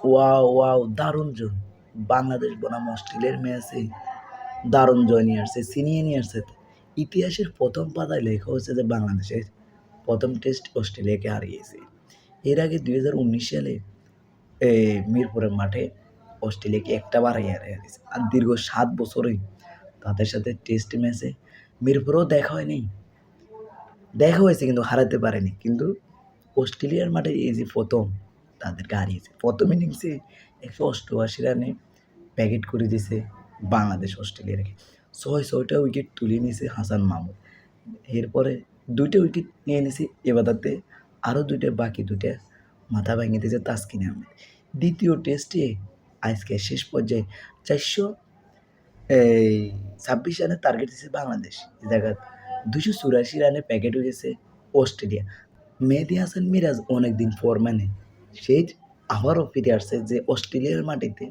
Wow wow দারুণ জয়! বাংলাদেশ বনাম অস্ট্রেলিয়ার ম্যাচে দারুণ জয় নিয়ে আসছে, ছিনিয়ে নিয়ে আসছে। ইতিহাসের ১ম পাতায় লেখা হয়েছে যে বাংলাদেশের ১ম টেস্ট অস্ট্রেলিয়াকে হারিয়েছে। এর আগে ২০১৯ সালে মিরপুরের মাঠে অস্ট্রেলিয়াকে একটাবার হারিয়েছে। আর দীর্ঘ ৭ বছরে তাদের সাথে টেস্ট ম্যাচে মিরপুরেও দেখা হয়নি। দেখা হয়েছে কিন্তু হারাতে পারেনি। কিন্তু অস্ট্রেলিয়ার মাঠে এই যে ১ম তাদেরকে হারিয়েছে। ১ম ইনিংসে ১৮৮ রানে প্যাকেট করে দিয়েছে বাংলাদেশ অস্ট্রেলিয়াকে। ৬টা উইকেট তুলে নিয়েছে হাসান মাহমুদ। এরপরে ২টা উইকেট নিয়ে নিয়েছে এবাদাতে, আরও ২টা বাকি ২টা মাথা ভেঙে দিয়েছে তাসকিন আহমেদ। দ্বিতীয় টেস্টে আজকে শেষ পর্যায়ে ৪২৬ রানের টার্গেট দিয়েছে বাংলাদেশ। এ জায়গায় ২৮৪ রানে প্যাকেট হয়ে গেছে অস্ট্রেলিয়া। মেহেদী হাসান মিরাজ অনেকদিন পর সে আবারও ফিরে আসছে যে অস্ট্রেলিয়ার মাটিতে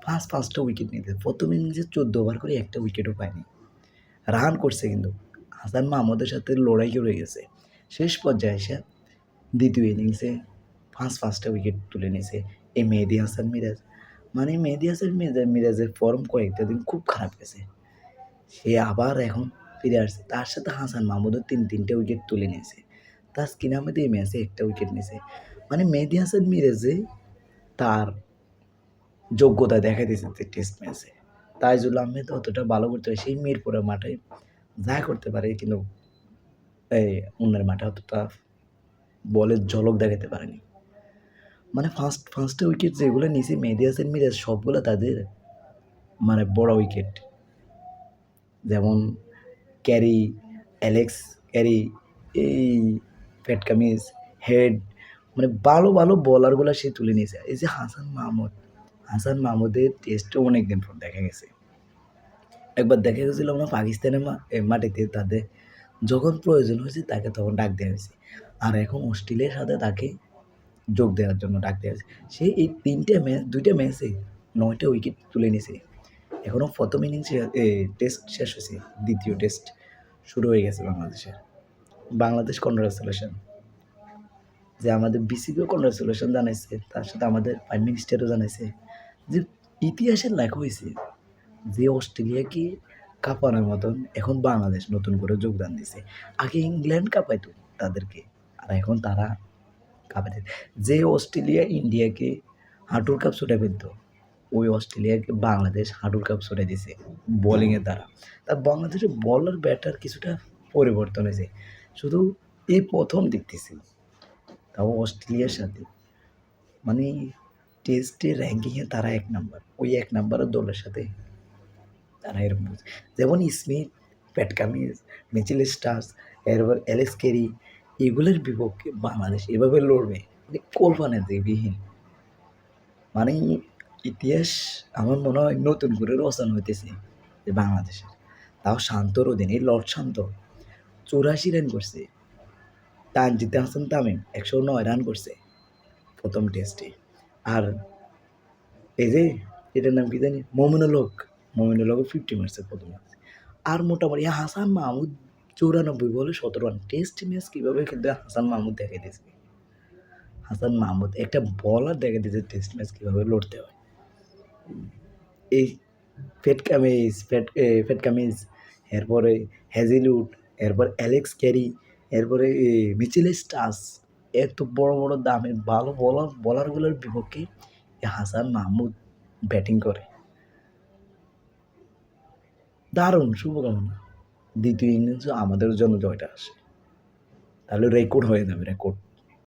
৫টা উইকেট নিতে। ১ম ইনিংসে ১৪ ওভার করে একটা উইকেটও পায়নি। রান করছে কিন্তু হাসান মাহমুদের সাথে লড়াই করে গেছে। শেষ পর্যায়ে এসে দ্বিতীয় ইনিংসে ৫টা উইকেট তুলে নিয়েছে এই মেহেদী হাসান মিরাজ। মানে মেহেদী হাসান মিরাজের ফর্ম কয়েকটা দিন খুব খারাপ গেছে। সে আবার এখন ফিরে আসছে। তার সাথে হাসান মাহমুদও ৩-৩টে উইকেট তুলে নিয়েছে। তাসকিন আহমেদ এই ম্যাচে একটা উইকেট নিয়েছে। মানে মেহেদী হাসান মিরাজে তার যোগ্যতা দেখা দিয়েছে টেস্ট ম্যাচে। তাইজুল আহমেদ অতটা ভালো করতে পারে, সেই মিরপুরের মাঠে যা করতে পারে, কিন্তু অন্যের মাঠে অতটা বলের ঝলক দেখাতে পারেনি। মানে ফার্স্টে উইকেট যেগুলো নিয়েছে মেহেদী হাসান মিরাজ সবগুলো তাদের মানে বড় উইকেট। যেমন ক্যারি, অ্যালেক্স ক্যারি, এই প্যাট কামিন্স, হেড, মানে ভালো বোলারগুলো সে তুলে নিয়েছে। এই যে হাসান মাহমুদের টেস্টে অনেকদিন পর দেখা গেছে। একবার দেখা গেছিল আমরা পাকিস্তানের মাটিতে তাদের যখন প্রয়োজন হয়েছে তাকে তখন ডাক দেওয়া হয়েছে। আর এখন অস্ট্রেলিয়ার সাথে তাকে যোগ দেওয়ার জন্য ডাক দেওয়া হয়েছে। সে এই ২টা ম্যাচে ৯টা উইকেট তুলে নিয়েছে। এখনও ১ম ইনিংসে টেস্ট শেষ হয়েছে, দ্বিতীয় টেস্ট শুরু হয়ে গেছে বাংলাদেশের। বাংলাদেশ কনগ্রাচুলেশন, যে আমাদের বিসিবিও কনগ্রাচুলেশন জানাইছে, তার সাথে আমাদের প্রাইম মিনিস্টারও জানাইছে যে ইতিহাসের লেখা হয়েছে যে অস্ট্রেলিয়াকে কাঁপানোর মতন এখন বাংলাদেশ নতুন করে যোগদান দিছে। আগে ইংল্যান্ড কাঁপাইতো তাদেরকে, আর এখন তারা কাঁপাইতে। যে অস্ট্রেলিয়া ইন্ডিয়াকে হাঁটুর কাপ ছুটে ফেলতো, ওই অস্ট্রেলিয়াকে বাংলাদেশ হাঁটুর কাপ ছুটে দিছে বোলিংয়ের দ্বারা। তার বাংলাদেশের বলার ব্যাটার কিছুটা পরিবর্তন হয়েছে, শুধু এই প্রথম দেখতেছি, তাও অস্ট্রেলিয়ার সাথে। মানে টেস্টের র্যাঙ্কিংয়ে তারা ১ নাম্বার, ওই ১ নাম্বারের দলের সাথে তারা এরকম। যেমন Smith, Pat Cummins, Mitchell stars, এরপর অ্যালেক্স ক্যারি, এগুলোর বিপক্ষে বাংলাদেশ এভাবে লড়বে মানে কল্পনাবিহীন। মানে ইতিহাস আমার মনে হয় নতুন করে রচনা হইতেছে যে বাংলাদেশের। তাও শান্তর অধীনে এই লর্ড শান্ত ৮৪ রান করছে। তানজিদ হাসান তামিম ১০৯ রান করছে ১ম টেস্টে। আর এই যে এটার নাম কি জানি, মমিনুল হকও 50 মারছে ১ম ম্যাচে। আর মোটামুটি হাসান মাহমুদ ৯৪ বলে ১৭ রান। টেস্ট ম্যাচ কীভাবে খেলতে হাসান মাহমুদ দেখাই দিয়েছে। হাসান মাহমুদ একটা বলার দেখা দিয়েছে টেস্ট ম্যাচ কীভাবে লড়তে হয়। এই ফ্যাট কামিজ, এরপরে হ্যাজিলউড, এরপর অ্যালেক্স ক্যারি, এরপরে মিচেল স্টার্স, এত বড় দামি ভালো বলারগুলোর বিপক্ষে হাসান মাহমুদ ব্যাটিং করে। দারুণ শুভকামনা। দ্বিতীয় ইনিংসে আমাদের জন্য জয়টা আসে, তাহলে রেকর্ড হয়ে যাবে, রেকর্ড।